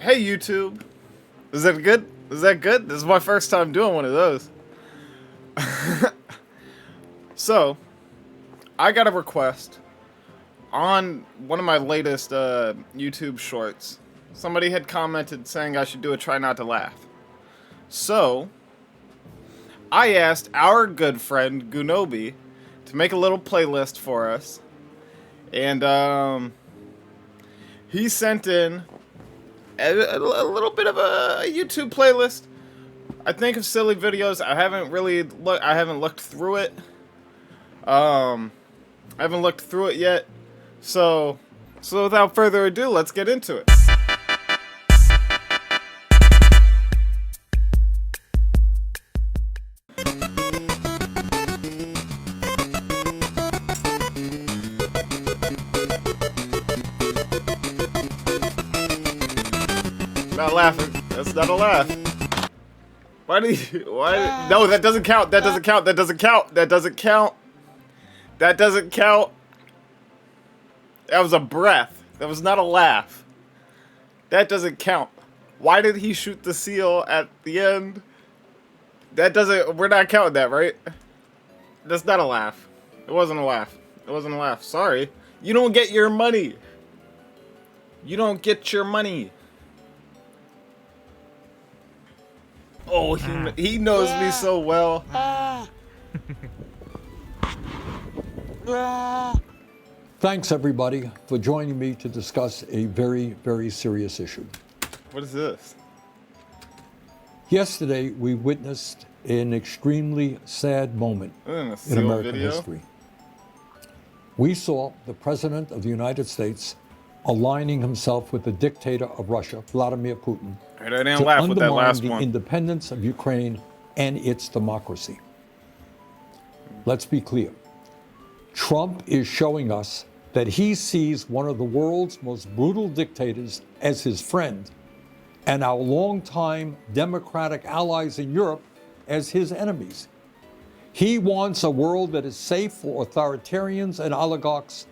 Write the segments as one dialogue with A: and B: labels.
A: Hey YouTube, is that good? Is that good? This is my first time doing one of those. So, I got a request on one of my latest YouTube shorts. Somebody had commented saying I should do a try not to laugh. So, I asked our good friend Gunobi to make a little playlist for us. And he sent in a little bit of a YouTube playlist. I think of silly videos. I haven't looked through it. I haven't looked through it yet. So without further ado, let's get into it. Not laughing. That's not a laugh. Why? No, that doesn't count. That doesn't count. That doesn't count. That doesn't count. That doesn't count. That was a breath. That was not a laugh. That doesn't count. Why did he shoot the seal at the end? That doesn't... We're not counting that, right? That's not a laugh. It wasn't a laugh. It wasn't a laugh. Sorry. You don't get your money. You don't get your money. Oh, he knows me so well.
B: Thanks, everybody, for joining me to discuss a very, very serious issue.
A: What is this?
B: Yesterday, we witnessed an extremely sad moment in American history. We saw the President of the United States aligning himself with the dictator of Russia, Vladimir Putin,
A: I didn't laugh with that last
B: the independence of Ukraine and its democracy. Let's be clear. Trump is showing us that he sees one of the world's most brutal dictators as his friend and our longtime democratic allies in Europe as his enemies. He wants a world that is safe for authoritarians and oligarchs,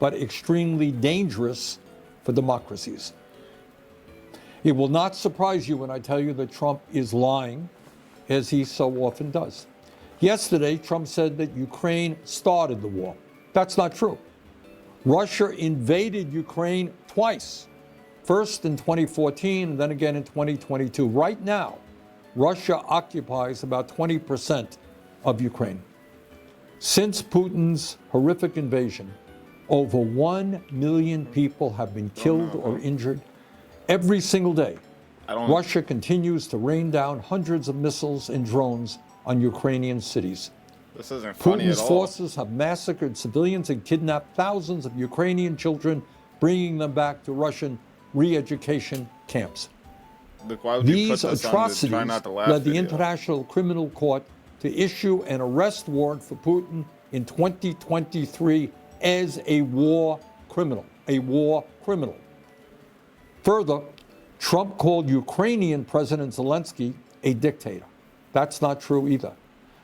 B: but extremely dangerous for democracies. It will not surprise you when I tell you that Trump is lying, as he so often does. Yesterday, Trump said that Ukraine started the war. That's not true. Russia invaded Ukraine twice, first in 2014 and then again in 2022. Right now, Russia occupies about 20% of Ukraine. Since Putin's horrific invasion, over 1 million people have been killed or injured every single day. Russia continues to rain down hundreds of missiles and drones on Ukrainian cities.
A: This isn't funny
B: Putin's
A: at all.
B: forces have massacred civilians and kidnapped thousands of Ukrainian children, bringing them back to Russian re-education camps.
A: Look, why would you
B: These
A: put this
B: atrocities
A: on the try not to laugh
B: led the
A: video?
B: International Criminal Court to issue an arrest warrant for Putin in 2023 as a war criminal. A war criminal. Further, Trump called Ukrainian President Zelensky a dictator. That's not true either.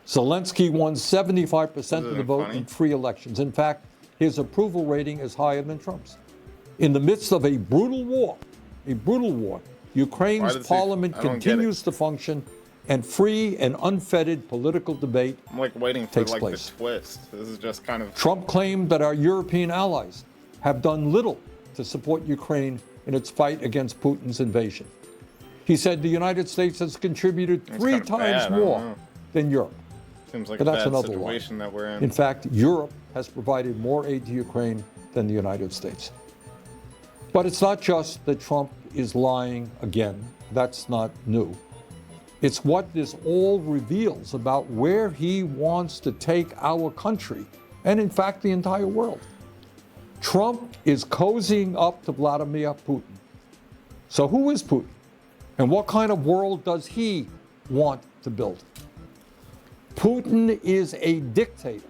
B: Zelensky won 75% of the vote in free elections. In fact, his approval rating is higher than Trump's. In the midst of a brutal war, Ukraine's parliament continues to function and free and unfettered political debate
A: I'm like waiting for
B: takes place.
A: the twist. This is just kind of...
B: Trump claimed that our European allies have done little to support Ukraine in its fight against Putin's invasion. He said the United States has contributed three times more than Europe.
A: Seems like
B: But
A: a
B: that's
A: bad
B: another
A: situation that we're in.
B: In fact, Europe has provided more aid to Ukraine than the United States. But it's not just that Trump is lying again. That's not new. It's what this all reveals about where he wants to take our country and, in fact, the entire world. Trump is cozying up to Vladimir Putin. So who is Putin? And what kind of world does he want to build? Putin is a dictator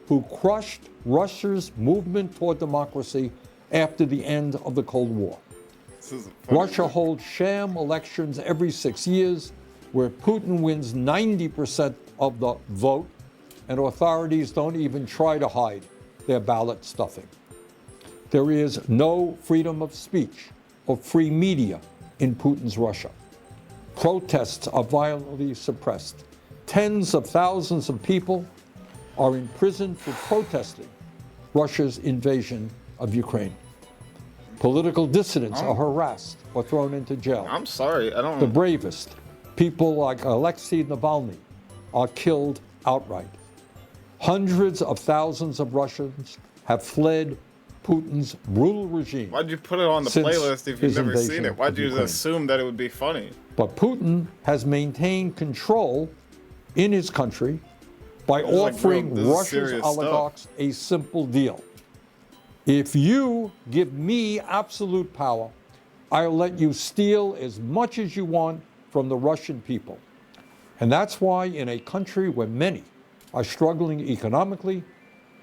B: who crushed Russia's movement toward democracy after the end of the Cold War. Russia holds sham elections every 6 years where Putin wins 90% of the vote and authorities don't even try to hide their ballot stuffing. There is no freedom of speech or free media in Putin's Russia. Protests are violently suppressed. Tens of thousands of people are imprisoned for protesting Russia's invasion of Ukraine. Political dissidents are harassed or thrown into jail.
A: I'm sorry, I don't...
B: The bravest, people like Alexei Navalny, are killed outright. Hundreds of thousands of Russians have fled Putin's brutal regime.
A: Why'd you put it on the
B: since
A: playlist if you've
B: his
A: never
B: invasion
A: seen it? Why'd
B: of
A: you
B: Ukraine.
A: assume that it would be funny?
B: But Putin has maintained control in his country by
A: This is like
B: offering
A: real- this is
B: Russia's
A: serious
B: oligarchs a simple deal. If you give me absolute power, I'll let you steal as much as you want from the Russian people. And that's why in a country where many are struggling economically,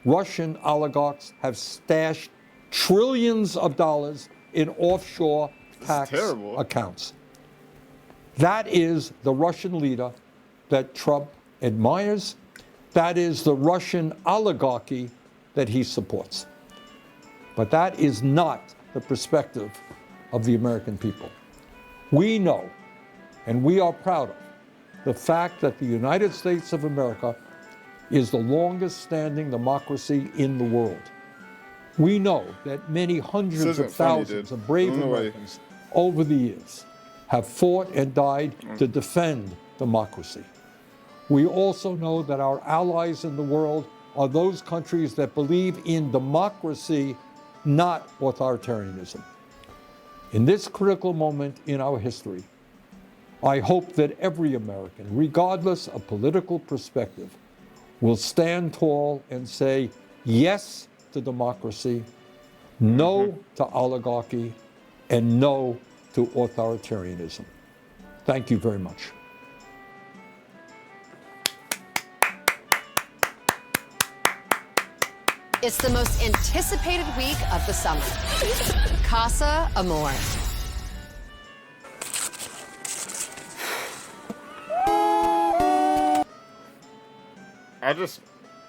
B: Russian oligarchs have stashed trillions of dollars in offshore tax
A: terrible.
B: accounts. That is the Russian leader that Trump admires. That is the Russian oligarchy that he supports. But that is not the perspective of the American people. We know, and we are proud of, the fact that the United States of America is the longest standing democracy in the world. We know that many hundreds
A: isn't
B: of
A: funny,
B: thousands
A: dude.
B: of brave
A: No way.
B: Americans over the years have fought and died to defend democracy. We also know that our allies in the world are those countries that believe in democracy, not authoritarianism. In this critical moment in our history, I hope that every American, regardless of political perspective, will stand tall and say yes to democracy, no to oligarchy, and no to authoritarianism. Thank you very much.
C: It's the most anticipated week of the summer. Casa Amor.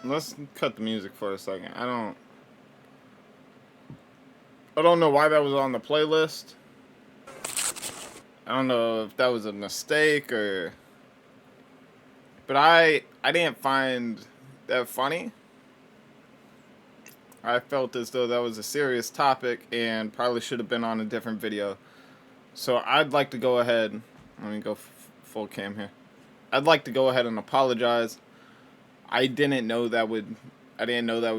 A: Let's cut the music for a second. I don't know why that was on the playlist. I don't know if that was a mistake or... But I didn't find that funny. I felt as though that was a serious topic and probably should have been on a different video. So I'd like to go ahead... Let me go full cam here. I'd like to go ahead and apologize. I didn't know that would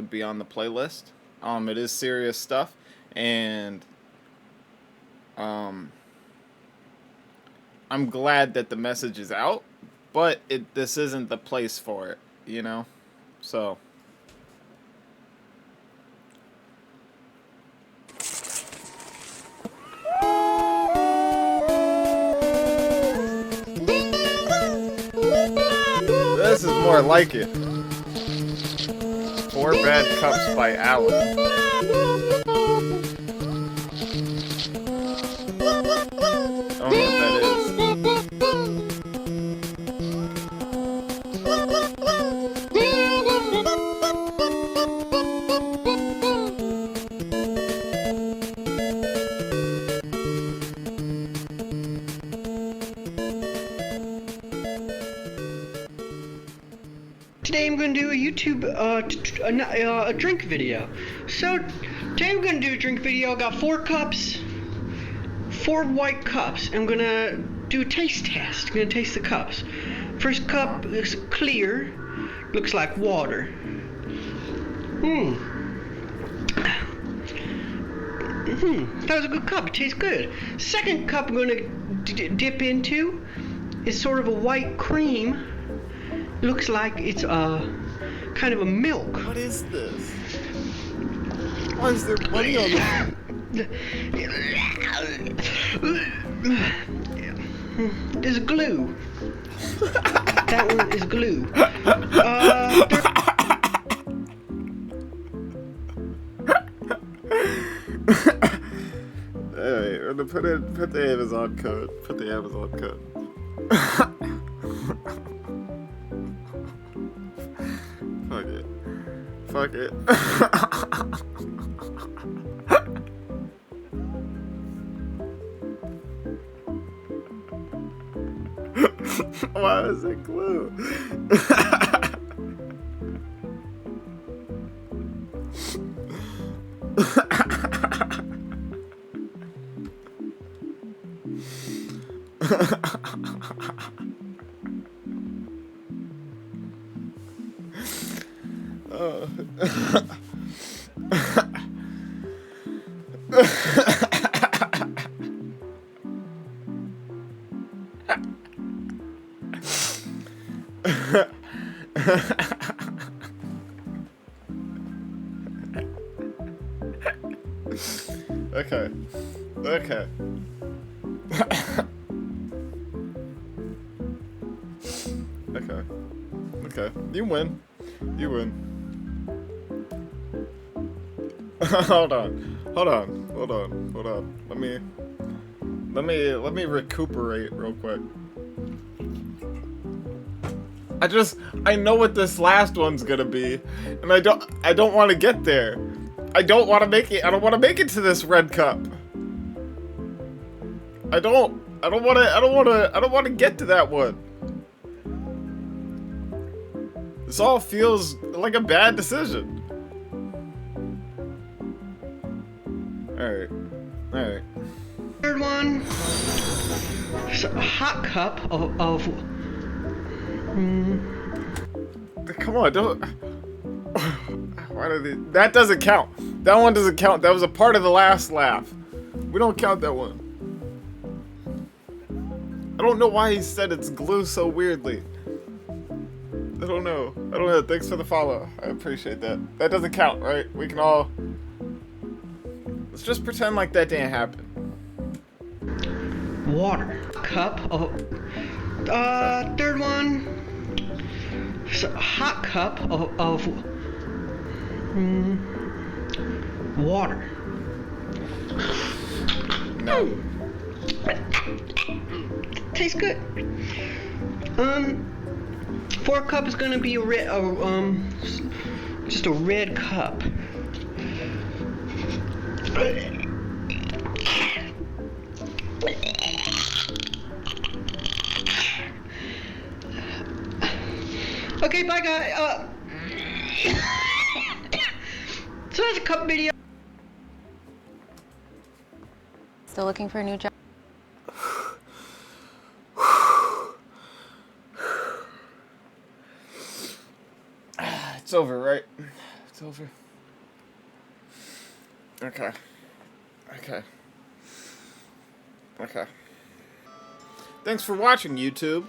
A: be on the playlist. It is serious stuff, and I'm glad that the message is out, but this isn't the place for it, you know? So this is more like it. 4 Bad Cups by Alan. I don't know what that is.
D: Today I'm going to do a YouTube a drink video. So today I'm going to do a drink video. I got 4 cups, 4 white cups. I'm going to do a taste test. I'm going to taste the cups. First cup is clear, looks like water. That was a good cup. It tastes good. Second cup I'm going to dip into is sort of a white cream. Looks like it's kind of a milk.
A: What is this? Why is there money on this?
D: There's glue. That one is glue.
A: Hey, put the Amazon code. Put the Amazon code. Fuck it. Why is it glue? Okay. Okay. Okay. Okay. You win. You win. Hold on. Hold on. Hold on. Hold on. Let me recuperate real quick. I know what this last one's gonna be, and I don't want to get there. I don't want to make it to this red cup. I don't want to get to that one. This all feels like a bad decision. Alright. Alright.
D: Third one. So a hot cup of
A: Come on, don't. Why did it? That doesn't count. That one doesn't count. That was a part of the last laugh. We don't count that one. I don't know why he said it's glue so weirdly. I don't know. Thanks for the follow. I appreciate that. That doesn't count, right? We can all. Let's just pretend like that didn't happen.
D: water. Cup of third one. So a hot cup of water.
A: No.
D: Tastes good. Fourth cup is gonna be a red, just a red cup. Okay, bye guys. So that's a cup video.
E: Still looking for a new job?
A: It's over, right? It's over. Okay. Okay. Thanks for watching, YouTube.